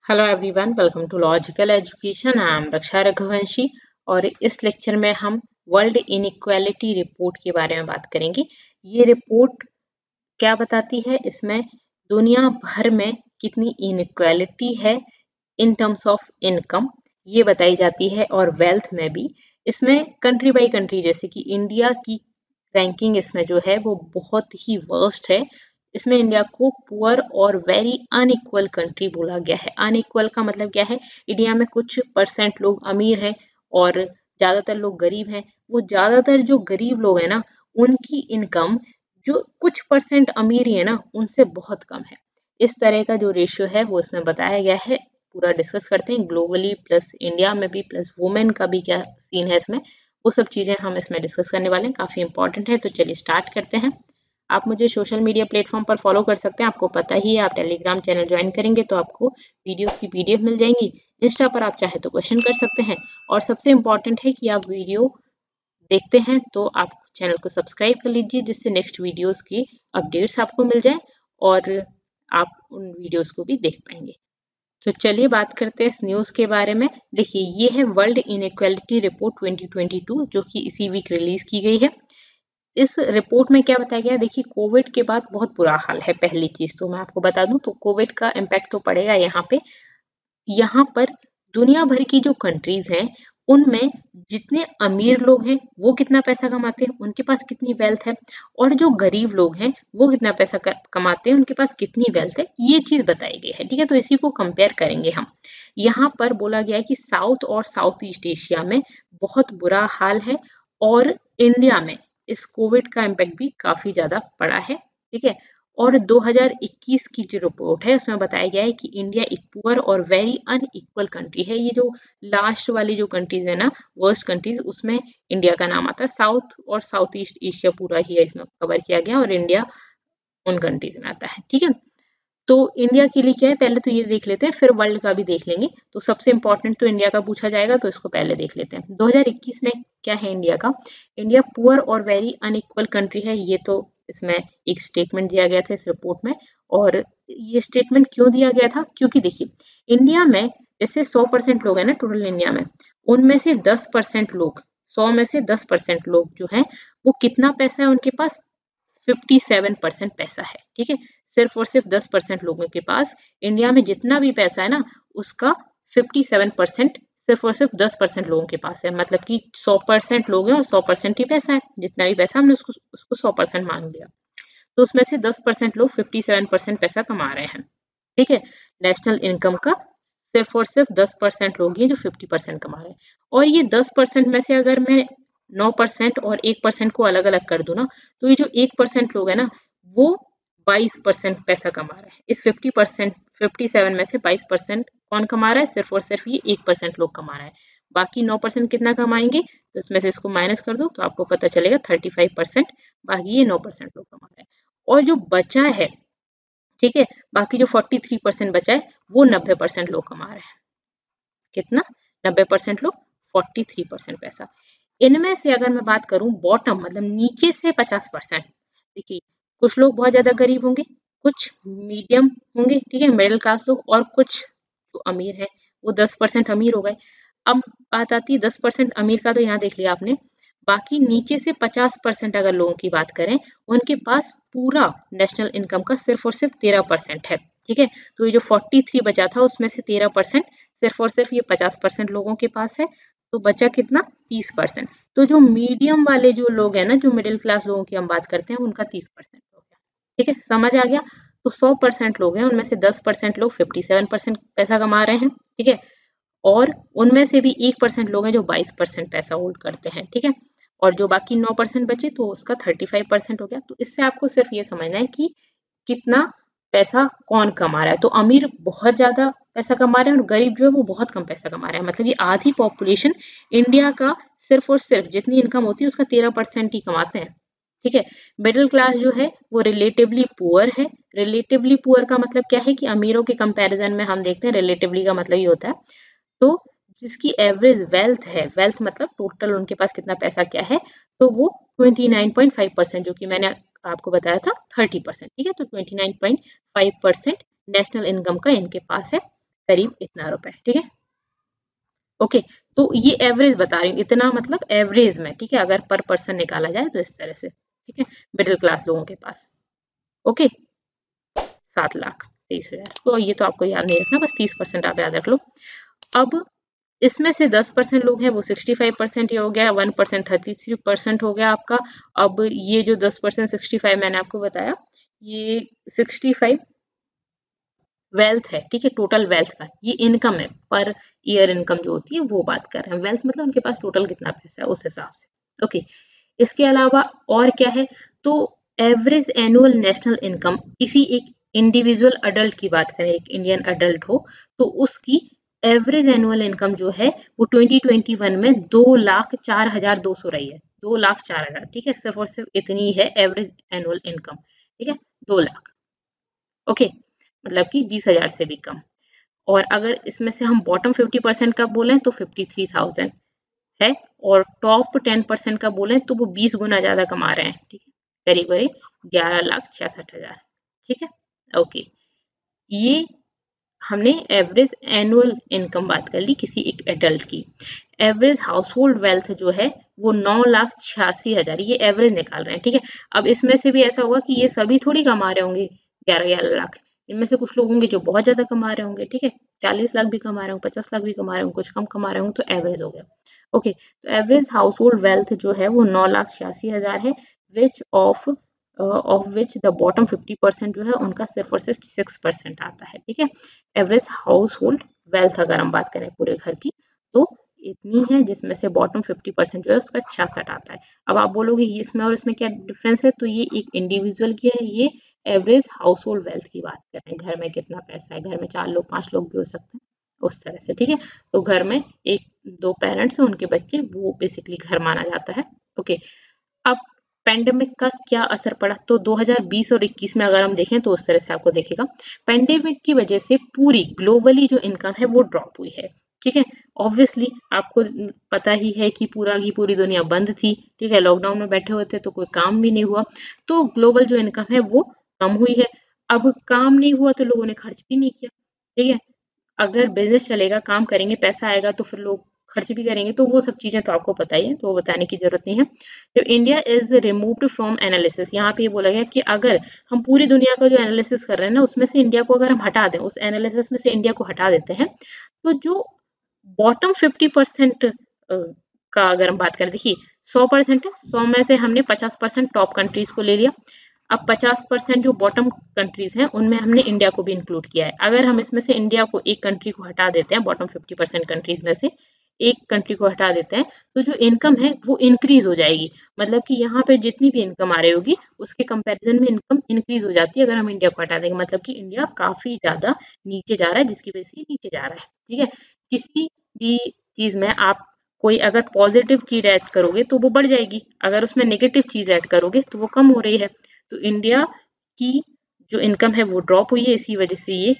Hello everyone, welcome to Logical Education. I am Raksha Raghuvanshi और इस lecture में हम वर्ल्ड इनइक्वालिटी रिपोर्ट के बारे में बात करेंगे। ये रिपोर्ट क्या बताती है? इसमें दुनिया भर में कितनी इनइक्वालिटी है इन टर्म्स ऑफ इनकम ये बताई जाती है, और वेल्थ में भी। इसमें कंट्री बाय कंट्री, जैसे कि इंडिया की रैंकिंग इसमें जो है वो बहुत ही वर्स्ट है। इसमें इंडिया को पुअर और वेरी अनइक्वल कंट्री बोला गया है। अनइक्वल का मतलब क्या है? इंडिया में कुछ परसेंट लोग अमीर हैं और ज्यादातर लोग गरीब हैं। वो ज्यादातर जो गरीब लोग हैं ना, उनकी इनकम जो कुछ परसेंट अमीर ही है ना, उनसे बहुत कम है। इस तरह का जो रेशियो है वो इसमें बताया गया है। पूरा डिस्कस करते हैं, ग्लोबली प्लस इंडिया में भी प्लस वुमेन का भी क्या सीन है इसमें, वो सब चीजें हम इसमें डिस्कस करने वाले हैं। काफी इंपॉर्टेंट है, तो चलिए स्टार्ट करते हैं। आप मुझे सोशल मीडिया प्लेटफॉर्म पर फॉलो कर सकते हैं। आपको पता ही है, आप टेलीग्राम चैनल ज्वाइन करेंगे तो आपको वीडियोस की पीडीएफ मिल जाएंगी। इंस्टा पर आप चाहे तो क्वेश्चन कर सकते हैं, और सबसे इम्पॉर्टेंट है कि आप वीडियो देखते हैं तो आप चैनल को सब्सक्राइब कर लीजिए, जिससे नेक्स्ट वीडियोस की अपडेट्स आपको मिल जाए और आप उन वीडियोस को भी देख पाएंगे। तो चलिए बात करते हैं इस न्यूज़ के बारे में। देखिए, ये है वर्ल्ड इनइक्वालिटी रिपोर्ट 2022, जो कि इसी वीक रिलीज की गई है। इस रिपोर्ट में क्या बताया गया? देखिए, कोविड के बाद बहुत बुरा हाल है। पहली चीज तो मैं आपको बता दूं, तो कोविड का इम्पैक्ट तो पड़ेगा यहाँ पे। यहाँ पर दुनिया भर की जो कंट्रीज हैं, उनमें जितने अमीर लोग हैं वो कितना पैसा कमाते हैं, उनके पास कितनी वेल्थ है, और जो गरीब लोग हैं वो कितना पैसा कमाते हैं, उनके पास कितनी वेल्थ है, ये चीज बताई गई है। ठीक है, तो इसी को कंपेयर करेंगे हम। यहाँ पर बोला गया है कि साउथ और साउथ ईस्ट एशिया में बहुत बुरा हाल है, और इंडिया में इस कोविड का इम्पैक्ट भी काफी ज्यादा पड़ा है। ठीक है, और 2021 की जो रिपोर्ट है उसमें बताया गया है कि इंडिया एक पुअर और वेरी अनइक्वल कंट्री है। ये जो लास्ट वाली जो कंट्रीज है ना, वर्स्ट कंट्रीज, उसमें इंडिया का नाम आता है। साउथ और साउथ ईस्ट एशिया पूरा ही है इसमें कवर किया गया, और इंडिया उन कंट्रीज में आता है। ठीक है, तो इंडिया के लिए क्या है, पहले तो ये देख लेते हैं, फिर वर्ल्ड का भी देख लेंगे। तो सबसे इंपॉर्टेंट तो इंडिया का पूछा जाएगा, तो इसको पहले देख लेते हैं। 2021 में क्या है इंडिया का? इंडिया पुअर और वेरी अनइक्वल कंट्री है। ये तो इसमें एक स्टेटमेंट दिया गया था इस रिपोर्ट में। और ये स्टेटमेंट क्यों दिया गया था? क्योंकि देखिए, इंडिया में जैसे 100% लोग हैं ना टोटल इंडिया में, उनमें से 10% लोग, 100 में से 10% लोग जो हैं, वो कितना पैसा है उनके पास? 57% पैसा है। ठीक है, सिर्फ और सिर्फ 10% लोगों के पास इंडिया में जितना भी पैसा है ना, उसका 57% सिर्फ और सिर्फ 10% लोगों के पास है। मतलब कि 100% लोग हैं और 100% ही पैसा है। जितना भी पैसा हमने उसको 100% मान लिया, तो उसमें से 10% लोग 57% पैसा कमा रहे हैं। ठीक है, नेशनल इनकम का सिर्फ और सिर्फ 10% लोग हैं जो 50% कमा रहे हैं। और ये 10% में से अगर मैं 9% और 1% को अलग अलग कर दूं ना, तो ये जो 1% लोग हैं ना, वो 22% पैसा कमा रहे हैं। इस 57 में से 22% कौन कमा रहा है? सिर्फ और सिर्फ ये 1% लोग कमा रहा है। बाकी 9% कितना कमाएंगे? तो इसमें से इसको माइनस कर दो तो आपको पता चलेगा 35%। बाकी ये 9% लोग कमा रहे हैं। और जो बचा है, ठीक है, बाकी जो 43% बचा है, वो 90% लोग कमा रहे हैं। कितना? 90% लोग, 43% पैसा। इनमें से अगर मैं बात करूं बॉटम, मतलब नीचे से 50%, देखिए, कुछ लोग बहुत ज्यादा गरीब होंगे, कुछ मीडियम होंगे, ठीक है, मिडिल क्लास लोग, और कुछ जो अमीर है वो 10% अमीर हो गए। अब बात आती है 10% अमीर का, तो यहाँ देख लिया आपने। बाकी नीचे से 50% अगर लोगों की बात करें, उनके पास पूरा नेशनल इनकम का सिर्फ और सिर्फ 13% है। ठीक है, तो ये जो 43 बचा था उसमें से 13% सिर्फ और सिर्फ ये 50% लोगों के पास है। तो बचा कितना? 30%। तो जो मीडियम वाले जो लोग हैं ना, जो मिडिल क्लास लोगों की हम बात करते हैं, उनका 30% हो गया। ठीक है, समझ आ गया? तो 100% लोग हैं, उनमें से 10% लोग 57% पैसा कमा रहे हैं। ठीक है, और उनमें से भी 1% लोग हैं जो 22% पैसा होल्ड करते हैं। ठीक है, और जो बाकी 9% बचे, तो उसका 35% हो गया। तो इससे आपको सिर्फ ये समझना है कि कितना पैसा कौन कमा रहा है। तो अमीर बहुत ज्यादा पैसा कमा रहे हैं, और गरीब जो है वो बहुत कम पैसा कमा रहे हैं। मतलब ये आधी पॉपुलेशन इंडिया का सिर्फ और सिर्फ जितनी इनकम होती है उसका 13% ही कमाते हैं। ठीक है, मिडिल क्लास जो है वो रिलेटिवली पुअर है। रिलेटिवली पुअर का मतलब क्या है कि अमीरों के कंपैरिजन में हम देखते हैं, रिलेटिवली का मतलब ये होता है, तो जिसकी एवरेज वेल्थ है, वेल्थ मतलब टोटल उनके पास कितना पैसा क्या है, तो वो 29.5%, जो कि मैंने आपको बताया था 30%। ठीक है, तो 29.5% नेशनल इनकम का इनके पास है। करीब इतना रुपए, ठीक है। ओके, तो ये एवरेज बता रही हूँ, इतना मतलब एवरेज में, ठीक है, अगर पर पर्सन निकाला जाए तो इस तरह से, ठीक है, मिडिल क्लास लोगों के पास। ओके, 7,30,000, तो ये तो आपको याद नहीं रखना, बस 30% आप याद रख लो। अब इसमें से 10% लोग हैं वो 65% ये हो गया, 1% 33% हो गया आपका। अब ये जो 10% 65 मैंने आपको बताया, ये 65 वेल्थ है, ठीक है, टोटल वेल्थ का, ये इनकम है, पर ईयर इनकम जो होती है वो बात कर रहे हैं। वेल्थ मतलब उनके पास टोटल कितना पैसा है उस हिसाब से। ओके, इसके अलावा और क्या है, तो एवरेज एनुअल नेशनल इनकम किसी एक इंडिविजुअल अडल्ट की बात करें, एक इंडियन अडल्ट हो, तो उसकी एवरेज एनुअल इनकम जो है वो 2021 में 2,04,200 रही है, 2,04,000, ठीक है, सिर्फ और सिर्फ इतनी है एवरेज एनुअल इनकम, ठीक है, 2 लाख। ओके, मतलब कि 20,000 से भी कम। और अगर इसमें से हम बॉटम 50% का बोलें तो 53,000 है, और टॉप 10% का बोलें तो वो 20 गुना ज्यादा कमा रहे हैं, ठीक है, करीब करीब 11,66,000, ठीक है। ओके, ये हमने एवरेज एनुअल इनकम बात कर ली किसी एक एडल्ट की। एवरेज हाउस होल्ड वेल्थ जो है वो 9,86,000, ये एवरेज निकाल रहे हैं, ठीक है। अब इसमें से भी ऐसा होगा कि ये सभी थोड़ी कमा रहे होंगे 11 लाख, इनमें से कुछ लोग होंगे जो बहुत ज्यादा कमा रहे होंगे, ठीक है, 40 लाख भी कमा रहे होंगे, 50 लाख भी कमा रहे होंगे, कुछ कम कमा रहे होंगे, तो एवरेज हो गया। ओके, तो एवरेज हाउस होल्ड वेल्थ जो है वो 9,86,000 है, which of which the bottom 50% जो है उनका सिर्फ और सिर्फ 6% आता है, ठीक है। एवरेज हाउस होल्ड वेल्थ अगर हम बात करें पूरे घर की तो इतनी है, जिसमें से बॉटम 50% जो है उसका 66 आता है। अब आप बोलोगे इसमें और इसमें क्या डिफरेंस है, तो ये एक इंडिविजुअल की है, ये एवरेज हाउस होल्ड वेल्थ की बात कर रहे हैं, घर में कितना पैसा है, घर में 4 लोग 5 लोग भी हो सकते हैं उस तरह से, ठीक है। तो घर में 1-2 पेरेंट्स हैं, उनके बच्चे, वो बेसिकली घर माना जाता है। ओके, अब पेंडेमिक का क्या असर पड़ा, तो 2020 और 21 में अगर हम देखें तो उस तरह से आपको देखेगा, पेंडेमिक की वजह से पूरी ग्लोबली जो इनकम है वो ड्रॉप हुई है, ठीक है। ऑब्वियसली आपको पता ही है कि पूरा की पूरी दुनिया बंद थी, ठीक है, लॉकडाउन में बैठे हुए थे तो कोई काम भी नहीं हुआ, तो ग्लोबल जो इनकम है वो कम हुई है। अब काम नहीं हुआ तो लोगों ने खर्च भी नहीं किया, ठीक है। अगर बिजनेस चलेगा, काम करेंगे, पैसा आएगा तो फिर लोग खर्च भी करेंगे, तो वो सब चीजें तो आपको पता ही है, तो वो बताने की जरूरत नहीं है। जब India is removed from analysis, यहाँ पे ये बोला गया कि अगर हम पूरी दुनिया का जो एनालिसिस कर रहे हैं ना उसमें से इंडिया को अगर हम हटा दें, उस एनालिसिस में से इंडिया को हटा देते हैं, तो जो बॉटम 50% का अगर हम बात करें, देखिए 100% है, 100 में से हमने 50% टॉप कंट्रीज को ले लिया, अब 50% जो बॉटम कंट्रीज हैं उनमें हमने इंडिया को भी इंक्लूड किया है। अगर हम इसमें से इंडिया को एक कंट्री को हटा देते हैं, बॉटम 50% कंट्रीज में से एक कंट्री को हटा देते हैं, तो जो इनकम है वो इंक्रीज हो जाएगी, मतलब कि यहाँ पे जितनी भी इनकम आ रही होगी उसके कंपैरिजन में इनकम इंक्रीज हो जाती है अगर हम इंडिया को हटा देंगे, मतलब कि इंडिया काफी ज्यादा नीचे जा रहा है, जिसकी वजह से नीचे जा रहा है, ठीक है। किसी भी चीज में आप कोई अगर पॉजिटिव चीज ऐड करोगे तो वो बढ़ जाएगी, अगर उसमें नेगेटिव चीज ऐड करोगे तो वो कम हो रही है। तो इंडिया की जो इनकम है वो ड्रॉप हुई है, इसी वजह से ये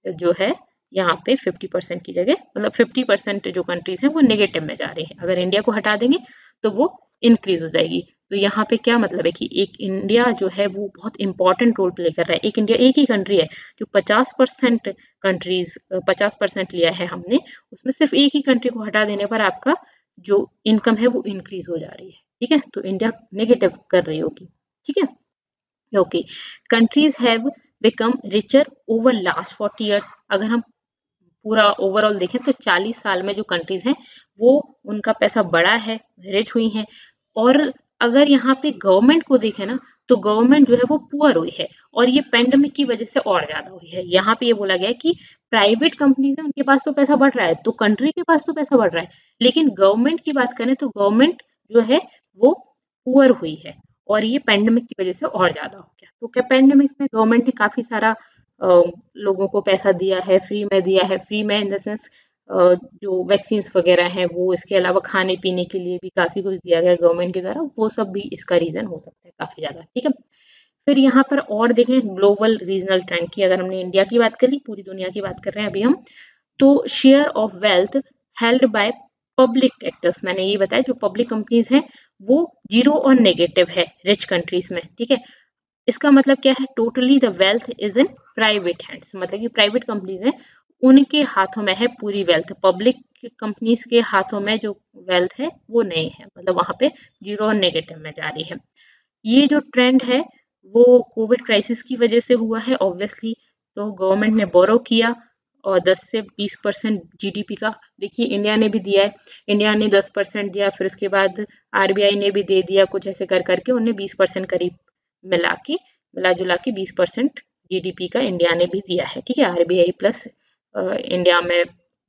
जो है यहाँ पे 50% की जगह, मतलब 50% जो कंट्रीज हैं वो नेगेटिव में जा रही है, अगर इंडिया को हटा देंगे तो वो इंक्रीज हो जाएगी। तो यहाँ पे क्या मतलब है कि एक इंडिया जो है वो बहुत इंपॉर्टेंट रोल प्ले कर रहा है। एक इंडिया एक ही कंट्री है जो 50% लिया है हमने, उसमें सिर्फ एक ही कंट्री को हटा देने पर आपका जो इनकम है वो इंक्रीज हो जा रही है, ठीक है। तो इंडिया नेगेटिव कर रही होगी, ठीक है। Okay, countries have become richer over last 40 years, अगर हम पूरा ओवरऑल देखें तो 40 साल में जो कंट्रीज हैं वो उनका पैसा बढ़ा है, रिच हुई हैं। और अगर यहाँ पे गवर्नमेंट को देखें ना तो गवर्नमेंट जो है वो पुअर हुई है, और ये पेंडेमिक की वजह से और ज्यादा हुई है। यहाँ पे ये बोला गया है कि प्राइवेट कंपनीज है उनके पास तो पैसा बढ़ रहा है, तो कंट्री के पास तो पैसा बढ़ रहा है, लेकिन गवर्नमेंट की बात करें तो गवर्नमेंट जो है वो पुअर हुई है, और ये पेंडेमिक की वजह से और ज्यादा हो गया। तो क्या पेंडेमिक में गवर्नमेंट ने काफी सारा लोगों को पैसा दिया है, फ्री में दिया है, फ्री में इन द सेंस जो वैक्सीन वगैरह हैं वो, इसके अलावा खाने पीने के लिए भी काफी कुछ दिया गया गवर्नमेंट के द्वारा, वो सब भी इसका रीजन हो सकता है काफी ज्यादा, ठीक है। फिर यहाँ पर और देखें ग्लोबल रीजनल ट्रेंड की, अगर हमने इंडिया की बात करी, पूरी दुनिया की बात कर रहे हैं अभी हम, तो share of wealth held by public actors, मैंने ये बताया जो पब्लिक कंपनीज हैं वो 0 और नेगेटिव है रिच कंट्रीज में, ठीक है। इसका मतलब क्या है, totally the wealth is in private hands, मतलब कि प्राइवेट कंपनीज हैं उनके हाथों में है पूरी वेल्थ। पब्लिक कंपनीज के हाथों में जो वेल्थ है वो नहीं है, मतलब वहां पे जीरो और नेगेटिव में जा रही है। ये जो ट्रेंड है वो कोविड क्राइसिस की वजह से हुआ है ऑब्वियसली। तो गवर्नमेंट ने बोरो किया और 10 से 20% जीडीपी का, देखिए इंडिया ने भी दिया है, इंडिया ने 10% दिया, फिर उसके बाद आरबीआई ने भी दे दिया, कुछ ऐसे कर करके उन्हें 20% करीब मिला जुला के 20% जीडीपी का इंडिया ने भी दिया है। ठीक है, आरबीआई प्लस इंडिया में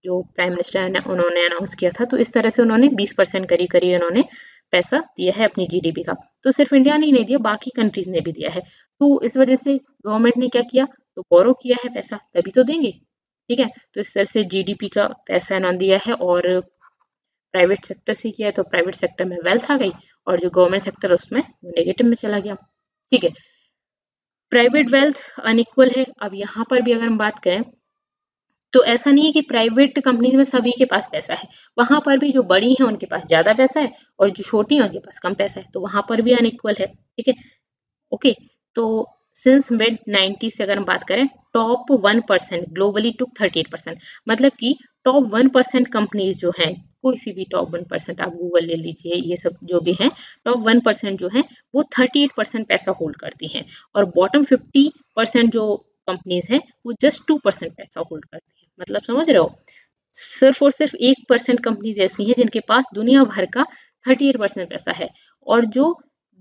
जो प्राइम मिनिस्टर ने उन्होंने अनाउंस किया था, तो इस तरह से उन्होंने 20% करीब करीब उन्होंने पैसा दिया है अपनी जीडीपी का। तो सिर्फ इंडिया ने ही नहीं दिया, बाकी कंट्रीज ने भी दिया है। तो इस वजह से गवर्नमेंट ने क्या किया, तो बोरो किया है पैसा, तभी तो देंगे। ठीक है, तो इस तरह से जीडीपी का पैसा इन्होंने दिया है और प्राइवेट सेक्टर से किया है, तो प्राइवेट सेक्टर में वेल्थ आ गई और जो गवर्नमेंट सेक्टर उसमें वो नेगेटिव में चला गया। ठीक है, प्राइवेट वेल्थ अनइक्वल है। अब यहाँ पर भी अगर हम बात करें तो ऐसा नहीं है कि प्राइवेट कंपनीज में सभी के पास पैसा है, वहां पर भी जो बड़ी हैं उनके पास ज्यादा पैसा है और जो छोटी हैं उनके पास कम पैसा है, तो वहां पर भी अनइक्वल है। ठीक है, ओके। तो सिंस मिड 90 से अगर हम बात करें, टॉप 1% ग्लोबली टुक 38%, मतलब कि टॉप 1% कंपनीज जो हैं, कोई सी भी टॉप 1%, आप गूगल ले लीजिए, ये सब जो भी हैं, टॉप 1% जो है वो 38% पैसा होल्ड करती हैं और बॉटम 50% जो कंपनीज हैं वो जस्ट 2% पैसा होल्ड करती हैं। मतलब समझ रहे हो, सिर्फ और सिर्फ 1% कंपनीज ऐसी हैं जिनके पास दुनिया भर का 38% पैसा है और जो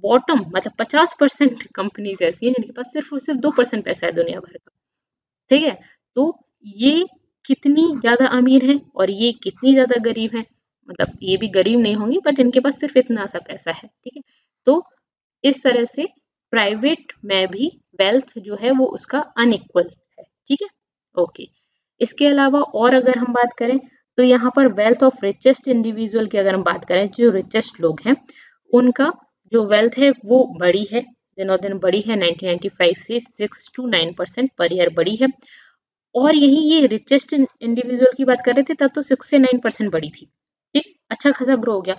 बॉटम मतलब 50% कंपनीज ऐसी हैं जिनके पास सिर्फ और सिर्फ 2% पैसा है दुनिया भर का। ठीक है, तो ये कितनी ज्यादा अमीर है और ये कितनी ज्यादा गरीब है, मतलब ये भी गरीब नहीं होंगी बट इनके पास सिर्फ इतना सा पैसा है। ठीक है, तो इस तरह से प्राइवेट में भी वेल्थ जो है वो उसका अनइक्वल है। ठीक है, ओके। इसके अलावा और अगर हम बात करें तो यहाँ पर वेल्थ ऑफ रिचेस्ट इंडिविजुअल की अगर हम बात करें, जो रिचेस्ट लोग हैं उनका जो वेल्थ है वो बड़ी है, दिनों दिन बड़ी है, 1995 से 6 to 9% पर ईयर बड़ी है। और यही ये रिचेस्ट इंडिविजुअल की बात कर रहे थे तब तो 6 से 9% बड़ी थी। ठीक, अच्छा खासा ग्रो हो गया।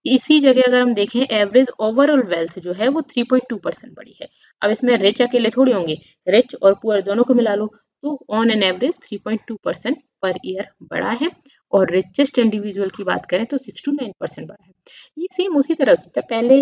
इसी जगह अगर हम देखें एवरेज ओवरऑल वेल्थ जो है वो 3.2% बड़ी है। अब इसमें रिच अकेले थोड़ी होंगे, रिच और पुअर दोनों को मिला लो तो on an average 3.2% per year बढ़ा है। और रिचेस्ट इंडिविजुअल की बात करें तो 6 to 9% बढ़ा है। ये सेम उसी तरह से पहले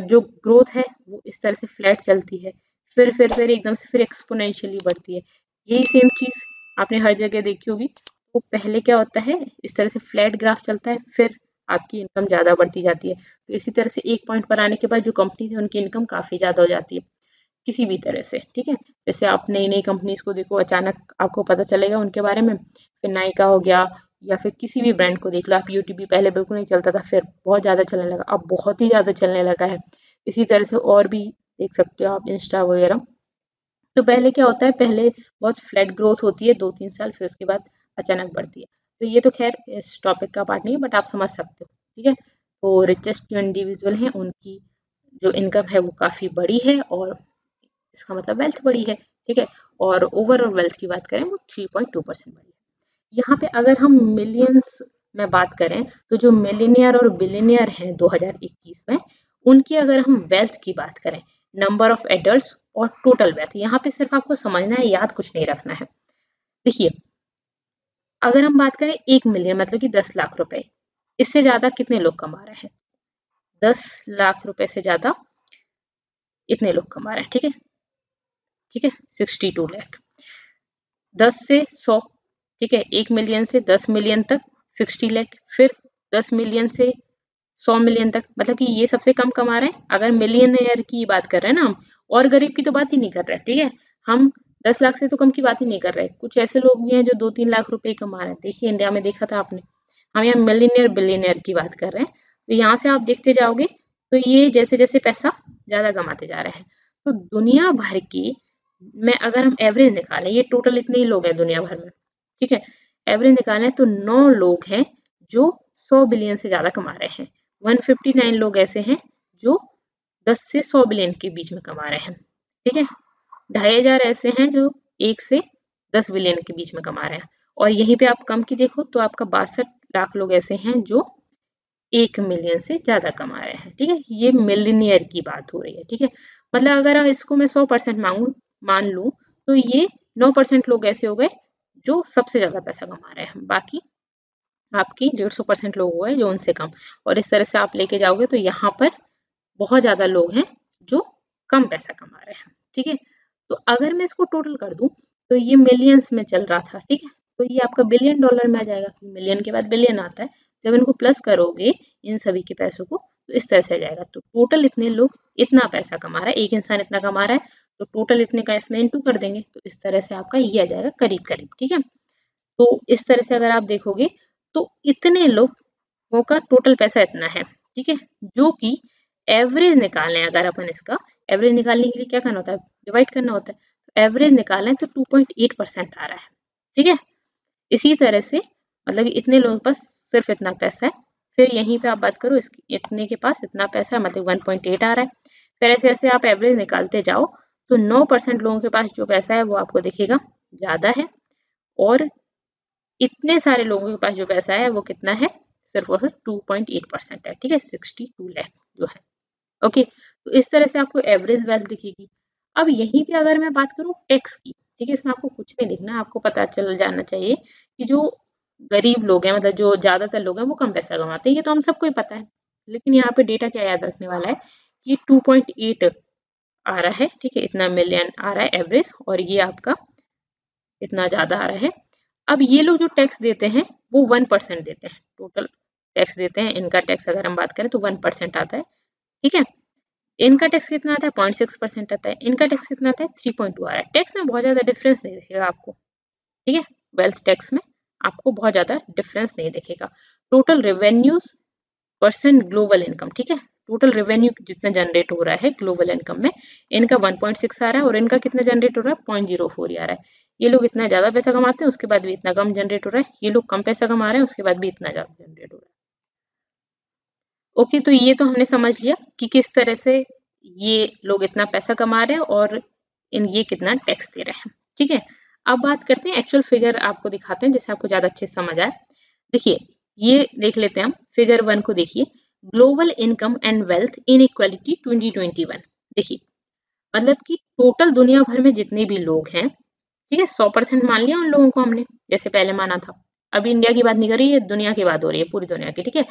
जो ग्रोथ है वो इस तरह से फ्लैट चलती है, फिर एकदम से फिर एक्सपोनेंशियली बढ़ती है। यही सेम चीज आपने हर जगह देखी होगी। तो पहले क्या होता है, इस तरह से फ्लैट ग्राफ चलता है, फिर आपकी इनकम ज़्यादा बढ़ती जाती है। तो इसी तरह से एक पॉइंट पर आने के बाद जो कंपनीज है उनकी इनकम काफ़ी ज़्यादा हो जाती है किसी भी तरह से। ठीक है, जैसे आप नई नई कंपनीज को देखो, अचानक आपको पता चलेगा उनके बारे में, फिर नायका हो गया या फिर किसी भी ब्रांड को देख लो आप, यूट्यूब पहले बिल्कुल नहीं चलता था, फिर बहुत ज़्यादा चलने लगा, अब बहुत ही ज़्यादा चलने लगा है। इसी तरह से और भी देख सकते हो आप, इंस्टा वगैरह। तो पहले क्या होता है, पहले बहुत फ्लैट ग्रोथ होती है 2-3 साल, फिर उसके बाद अचानक बढ़ती है। तो ये तो खैर इस टॉपिक का पार्ट नहीं है बट आप समझ सकते हो। ठीक है, तो रिचेस्ट जो इंडिविजुअल हैं उनकी जो इनकम है वो काफ़ी बड़ी है और इसका मतलब वेल्थ बड़ी है। ठीक है, और ओवरऑल वेल्थ की बात करें वो 3.2% बड़ी है। यहाँ पे अगर हम मिलियंस में बात करें तो जो मिलीनियर और बिलियनियर हैं 2021 में, उनकी अगर हम वेल्थ की बात करें, नंबर ऑफ एडल्ट्स और टोटल वेल्थ, यहाँ पे सिर्फ आपको समझना है, याद कुछ नहीं रखना है। देखिए, अगर हम बात करें 1 मिलियन मतलब कि 10 लाख रुपए, इससे ज्यादा कितने लोग कमा रहे हैं? 10 लाख रुपए से ज्यादा इतने लोग कमा रहे हैं। ठीक है, ठीक है, 62 लाख। 10 से 100, ठीक है, 1 मिलियन से 10 मिलियन तक 60 लाख, फिर 10 मिलियन से 100 मिलियन तक, मतलब कि ये सबसे कम कमा रहे हैं अगर मिलियनियर की बात कर रहे हैं ना हम, और गरीब की तो बात ही नहीं कर रहे हैं। ठीक है, हम 10 लाख से तो कम की बात ही नहीं कर रहे। कुछ ऐसे लोग भी हैं जो 2-3 लाख रुपए कमा रहे हैं। देखिए इंडिया में देखा था आपने, हम यहाँ मिलियनियर बिलियनियर की बात कर रहे हैं। तो यहाँ से आप देखते जाओगे तो ये जैसे जैसे पैसा ज्यादा कमाते जा रहे हैं। तो दुनिया भर की में अगर हम एवरेज निकालें, ये टोटल इतने ही लोग हैं दुनिया भर में, ठीक है, एवरेज निकालें तो 9 लोग हैं जो 100 बिलियन से ज्यादा कमा रहे हैं। 159 लोग ऐसे हैं जो 10 से 100 बिलियन के बीच में कमा रहे हैं। ठीक है, 2500 ऐसे हैं जो 1 से 10 बिलियन के बीच में कमा रहे हैं। और यहीं पे आप कम की देखो तो आपका 62 लाख लोग ऐसे हैं जो 1 मिलियन से ज्यादा कमा रहे हैं। ठीक है, ये मिलियनियर की बात हो रही है। ठीक है, मतलब अगर इसको मैं 100% मान लूं तो ये 9% लोग ऐसे हो गए जो सबसे ज्यादा पैसा कमा रहे हैं, बाकी आपकी 150% लोग हुए जो उनसे कम। और इस तरह से आप लेके जाओगे तो यहाँ पर बहुत ज्यादा लोग हैं जो कम पैसा कमा रहे हैं। ठीक है, तो अगर मैं इसको टोटल कर दूं तो ये मिलियंस में चल रहा था। ठीक है, तो ये आपका बिलियन डॉलर में आ जाएगा, मिलियन के बाद बिलियन आता है। जब इनको प्लस करोगे इन सभी के पैसों को तो इस तरह से आ जाएगा। तो टोटल इतने लोग इतना पैसा कमा रहा है, एक इंसान इतना कमा रहा है, तो टोटल इतने का इसमें इंटू कर देंगे तो इस तरह से आपका ये आ जाएगा करीब करीब। ठीक है, तो इस तरह से अगर आप देखोगे तो इतने लोगों का टोटल पैसा इतना है। ठीक है, जो कि एवरेज निकालना है, अगर अपन इसका एवरेज निकालने के लिए क्या करना होता है, डिवाइड करना होता है। तो एवरेज निकालें तो 2.8% आ रहा है। ठीक है, इसी तरह से मतलब इतने लोगों के पास सिर्फ इतना पैसा है। फिर यहीं पे आप बात करो इसकी, इतने के पास इतना पैसा है मतलब 1.8 आ रहा है। फिर ऐसे ऐसे आप एवरेज निकालते जाओ तो 9% लोगों के पास जो पैसा है वो आपको दिखेगा ज्यादा है, और इतने सारे लोगों के पास जो पैसा है वो कितना है, सिर्फ और सिर्फ 2.8% है। ठीक है, 62 लाख जो है। ओके, तो इस तरह से आपको एवरेज वेल्थ दिखेगी। अब यहीं पे अगर मैं बात करूं टैक्स की, ठीक है, इसमें आपको कुछ नहीं लिखना, आपको पता चल जाना चाहिए कि जो गरीब लोग हैं मतलब जो ज्यादातर लोग हैं वो कम पैसा कमाते हैं, ये तो हम सबको ही पता है। लेकिन यहाँ पे डेटा क्या याद रखने वाला है कि 2.8 आ रहा है। ठीक है, इतना मिलियन आ रहा है एवरेज, और ये आपका इतना ज्यादा आ रहा है। अब ये लोग जो टैक्स देते हैं वो 1% देते हैं, टोटल टैक्स देते हैं। इनका टैक्स अगर हम बात करें तो 1% आता है। ठीक है, इनका टैक्स कितना आता है, 0.6% आता है। इनका टैक्स कितना आता है, 3.2 आ रहा है। टैक्स में बहुत ज्यादा डिफरेंस नहीं दिखेगा आपको। ठीक है, वेल्थ टैक्स में आपको बहुत ज्यादा डिफरेंस नहीं दिखेगा। Total revenues percent global income, ठीक है, टोटल रेवेन्यू जितना जनरेट हो रहा है ग्लोबल इनकम में, इनका 1.6 आ रहा है और इनका कितना जनरेट हो रहा है, 0.04 ही आ रहा है। ये लोग इतना ज्यादा पैसा कमाते हैं उसके बाद भी इतना कम जनरेट हो रहा है, ये लोग कम पैसा कमा रहे हैं उसके बाद भी इतना ज्यादा जनरेट हो रहा है। ओके, तो ये तो हमने समझ लिया कि किस तरह से ये लोग इतना पैसा कमा रहे हैं और ये कितना टैक्स दे रहे हैं। ठीक है, अब बात करते हैं एक्चुअल फिगर, आपको दिखाते हैं जिससे आपको ज्यादा अच्छे से समझ आए। देखिए, ये देख लेते हैं हम फिगर 1 को। देखिए, global income and wealth inequality 2021। देखिए, मतलब कि टोटल दुनिया भर में जितने भी लोग हैं, ठीक है, 100% मान लिया उन लोगों को हमने, जैसे पहले माना था। अभी इंडिया की बात नहीं कर रही है, दुनिया की बात हो रही है, पूरी दुनिया की। ठीक है,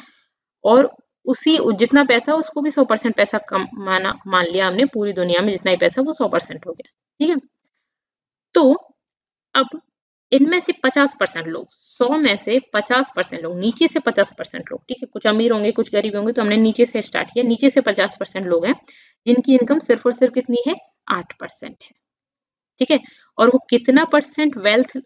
और उसी जितना पैसा उसको भी 100% पैसा कम मान लिया हमने, पूरी दुनिया में जितना ही पैसा वो 100% हो गया। ठीक है, तो अब इनमें से 50% लोग, 100 में से 50% लोग, नीचे से 50% लोग, ठीक है, कुछ अमीर होंगे कुछ गरीब होंगे, तो हमने नीचे से स्टार्ट किया। नीचे से 50% लोग हैं जिनकी इनकम सिर्फ और सिर्फ कितनी है, 8% है। ठीक है, और वो कितना परसेंट वेल्थ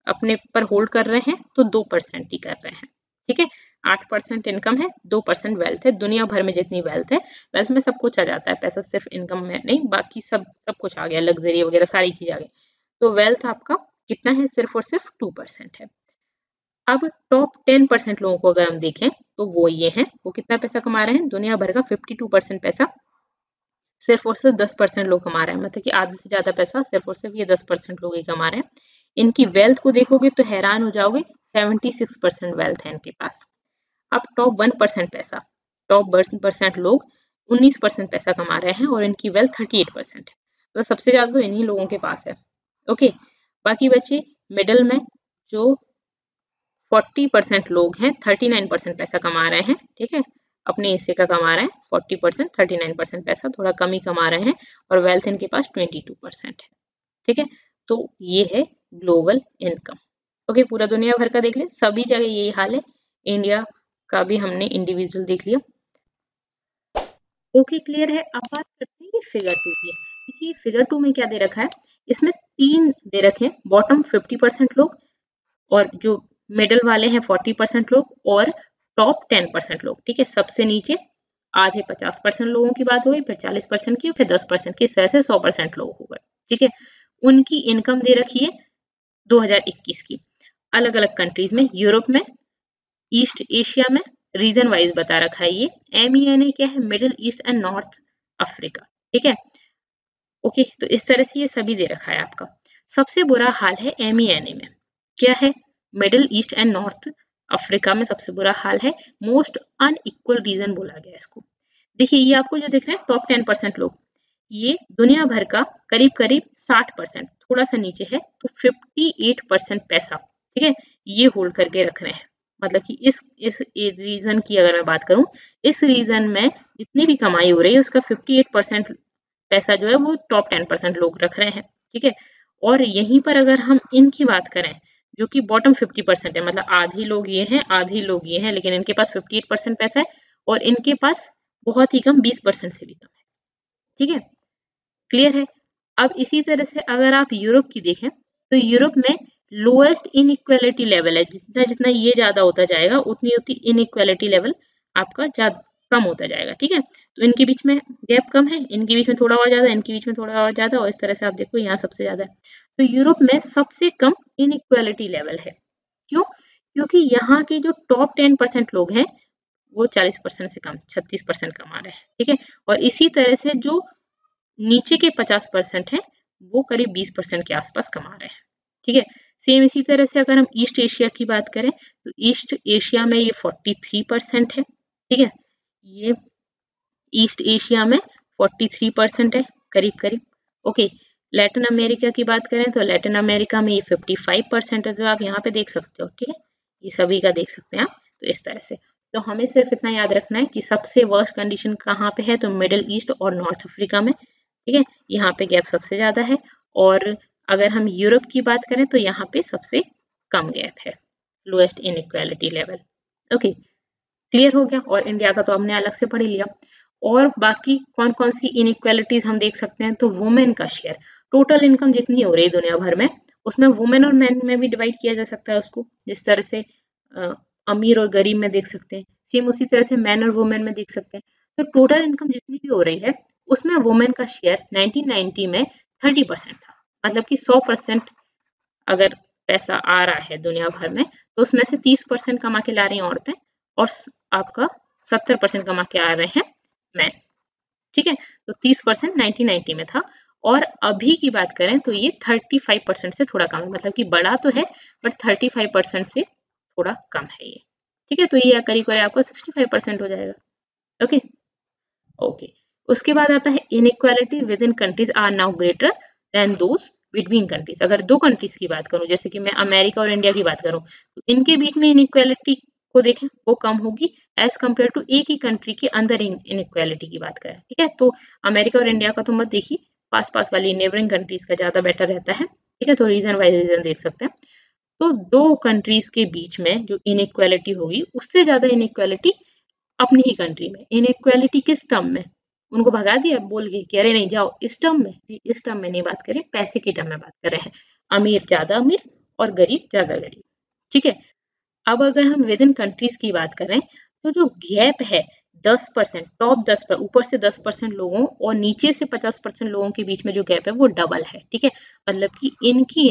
अपने पर होल्ड कर रहे हैं, तो 2% ही कर रहे हैं। ठीक है, 8% इनकम है, 2% वेल्थ है। दुनिया भर में जितनी वेल्थ है, वेल्थ में सब कुछ आ जाता है, पैसा सिर्फ इनकम में नहीं, बाकी सब कुछ आ गया, लग्जरी वगैरह सारी चीज आ गई। तो वेल्थ आपका कितना है, सिर्फ और सिर्फ 2% है। अब टॉप 10% लोगों को अगर हम देखें तो वो ये हैं, वो कितना पैसा कमा रहे हैं, दुनिया भर का 52% पैसा सिर्फ और सिर्फ 10% लोग कमा रहे हैं। मतलब कि आधे से ज्यादा पैसा सिर्फ और सिर्फ ये 10% लोग ही कमा रहे हैं। इनकी वेल्थ को देखोगे तो हैरान हो जाओगे, 76% वेल्थ है इनके पास। अब टॉप 1% पैसा, टॉप 1% लोग 19% पैसा कमा रहे हैं और इनकी वेल्थ 38% है। तो सबसे ज्यादा तो इन्हीं लोगों के पास है। ओके, बाकी बचे मिडल में जो 40% लोग हैं, 39% पैसा कमा रहे हैं। ठीक है, अपने हिस्से का कमा रहे हैं 40%, 39% पैसा थोड़ा कम ही कमा रहे हैं, और वेल्थ इनके पास 22% है। ठीक है, तो ये है ग्लोबल इनकम। ओके, पूरा दुनिया भर का देख ले, सभी जगह यही हाल है। इंडिया का भी हमने इंडिविजुअल देख लिया। ओके, क्लियर है। अब बात करते हैं ये फिगर 2 की। देखिए, फिगर 2 में क्या दे रखा है, इसमें 3 दे रखे हैं, बॉटम 50% लोग, और जो मिडल वाले हैं 40% लोग, और टॉप 10% लोग। ठीक है, सबसे नीचे आधे 50% लोगों की बात हो गई, फिर 40% की, फिर 10% की, इस तरह से 100% लोग हो गए। ठीक है, उनकी इनकम दे रखी है 2021 की, अलग अलग कंट्रीज में, यूरोप में, ईस्ट एशिया में, रीजन वाइज बता रखा है। ये MENA क्या है, middle east and north Africa. ठीक है, ओके, तो इस तरह से ये सभी दे रखा है आपका। सबसे बुरा हाल है MENA में, क्या है, middle east and north Africa में सबसे बुरा हाल है। मोस्ट अनइक्वल रीजन बोला गया इसको। देखिए, ये आपको जो दिख रहे हैं टॉप 10% लोग, ये दुनिया भर का करीब करीब 60%, थोड़ा सा नीचे है, तो 58% पैसा ठीक है, ये होल्ड करके रख रहे हैं। मतलब कि इस रीजन की अगर मैं बात करूं, इस रीजन में जितनी भी कमाई हो रही है उसका 58% पैसा जो है वो टॉप 10% लोग रख रहे हैं। ठीक है, और यहीं पर अगर हम इनकी बात करें जो कि बॉटम 50% है, मतलब आधी लोग ये हैं आधी लोग ये हैं, लेकिन इनके पास 58% पैसा है और इनके पास बहुत ही कम 20% से भी कम है। ठीक है, क्लियर है। अब इसी तरह से अगर आप यूरोप की देखें तो यूरोप में लोएस्ट इनइक्वालिटी लेवल है, जितना जितना ये ज्यादा होता जाएगा उतनी उतनी इनइक्वालिटी लेवल आपका ज्यादा कम होता जाएगा। ठीक है, तो इनके बीच में गैप कम है, इनके बीच में थोड़ा और ज्यादा, इनके बीच में थोड़ा और ज्यादा, और इस तरह से आप देखो यहाँ सबसे ज्यादा है। तो यूरोप में सबसे कम इनइक्वालिटी लेवल है। क्यों? क्योंकि यहाँ के जो टॉप 10% लोग हैं वो 40% से कम 36% कमा रहे हैं। ठीक है, और इसी तरह से जो नीचे के 50% है वो करीब 20% के आसपास कमा रहे हैं। ठीक है, सेम इसी तरह से अगर हम ईस्ट एशिया की बात करें तो ईस्ट एशिया में ये 43% है। ठीक है, ये ईस्ट एशिया में 43% है करीब करीब। ओके, लैटिन अमेरिका की बात करें तो लैटिन अमेरिका में ये 55% है, जो आप यहाँ पे देख सकते हो। ठीक है, ये सभी का देख सकते हैं आप। तो इस तरह से तो हमें सिर्फ इतना याद रखना है कि सबसे वर्स्ट कंडीशन कहाँ पे है, तो मिडिल ईस्ट और नॉर्थ अफ्रीका में। ठीक है, यहाँ पे गैप सबसे ज्यादा है, और अगर हम यूरोप की बात करें तो यहाँ पे सबसे कम गैप है, lowest inequality level. Okay, clear हो गया। और इंडिया का तो हमने अलग से पढ़ लिया। और बाकी कौन कौन सी इनइक्वालिटीज हम देख सकते हैं, तो वुमेन का शेयर, टोटल इनकम जितनी हो रही है दुनिया भर में उसमें वुमेन और मैन में भी डिवाइड किया जा सकता है उसको, जिस तरह से अमीर और गरीब में देख सकते हैं, सेम उसी तरह से मैन और वुमेन में देख सकते हैं। तो टोटल इनकम जितनी भी हो रही है उसमें वुमेन का शेयर 1990 में 30% था। मतलब कि 100% अगर पैसा आ रहा है दुनिया भर में तो उसमें से 30% कमा के ला रही हैं औरतें, और आपका 70% कमा के आ रहे हैं मैन। ठीक है, तो 30% 1990 में था, और अभी की बात करें तो ये 35% से थोड़ा कम है। मतलब कि बड़ा तो है बट 35% से थोड़ा कम है ये। ठीक है, तो ये करीब करीब आपको 65% हो जाएगा। ओके ओके, उसके बाद आता है inequality within countries are now greater than those between countries. अगर दो कंट्रीज की बात करूं, जैसे कि मैं अमेरिका और इंडिया की बात करूं, तो इनके बीच में इनइक्वालिटी को देखें वो कम होगी एज कम्पेयर टू एक ही कंट्री के अंदर इनइक्वालिटी की बात करें। ठीक है, तो अमेरिका और इंडिया का तो मत देखिए, पास पास वाली नेबरिंग कंट्रीज का ज्यादा बेटर रहता है। ठीक है, तो रीजन वाइज रीजन देख सकते हैं। तो दो कंट्रीज के बीच में जो इनइक्वालिटी होगी उससे ज्यादा इनइक्वालिटी अपनी ही कंट्री में। इनइक्वालिटी किस टर्म में? उनको भगा दिया बोल के कि अरे नहीं जाओ इस टर्म में, इस टर्म में नहीं बात करें, पैसे के टर्म में बात कर रहे हैं, अमीर ज्यादा अमीर और गरीब ज्यादा गरीब। ठीक है, अब अगर हम विद इन कंट्रीज की बात करें तो जो गैप है 10%, टॉप 10% ऊपर से 10% लोगों और नीचे से 50% लोगों के बीच में जो गैप है वो डबल है। ठीक है, मतलब कि इनकी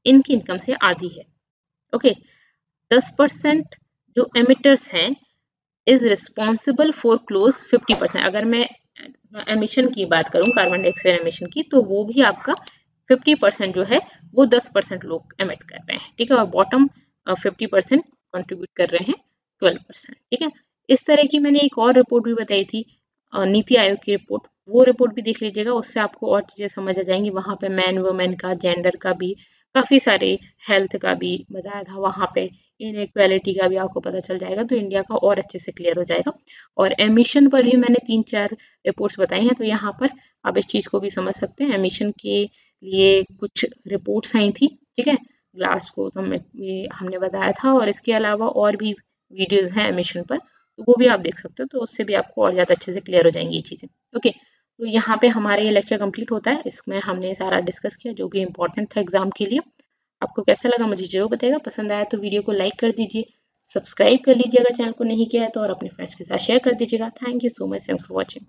इनकम से आधी है। ओके, 10% जो एमिटर्स हैं इज रिस्पॉन्सिबल फॉर क्लोज 50%। अगर मैं एमिशन की बात करूं, कार्बन डाइऑक्साइड एमिशन की, तो वो भी आपका 50% जो है वो 10% लोग एमिट कर रहे हैं। ठीक है, और बॉटम 50% कंट्रीब्यूट कर रहे हैं 12%। ठीक है, इस तरह की मैंने एक और रिपोर्ट भी बताई थी, नीति आयोग की रिपोर्ट, वो रिपोर्ट भी देख लीजिएगा, उससे आपको और चीजें समझ आ जाएंगी। वहां पे मैन वुमेन का, जेंडर का भी, काफी सारे हेल्थ का भी बताया था वहां पे, इनइक्वालिटी का भी आपको पता चल जाएगा, तो इंडिया का और अच्छे से क्लियर हो जाएगा। और एमिशन पर भी मैंने 3-4 रिपोर्ट्स बताई हैं, तो यहाँ पर आप इस चीज को भी समझ सकते हैं। एमिशन के लिए कुछ रिपोर्ट्स आई थी। ठीक है, ग्लास को तो हमने बताया था, और इसके अलावा और भी वीडियोज हैं एमिशन पर, तो वो भी आप देख सकते हो, तो उससे भी आपको और ज़्यादा अच्छे से क्लियर हो जाएंगी ये चीज़ें। ओके, तो यहाँ पे हमारा ये लेक्चर कंप्लीट होता है। इसमें हमने सारा डिस्कस किया जो भी इंपॉर्टेंट था एग्जाम के लिए। आपको कैसा लगा मुझे जरूर बताइएगा। पसंद आया तो वीडियो को लाइक कर दीजिए, सब्सक्राइब कर लीजिए अगर चैनल को नहीं किया है तो, और अपने फ्रेंड्स के साथ शेयर कर दीजिएगा। Thank you so much, thanks for watching.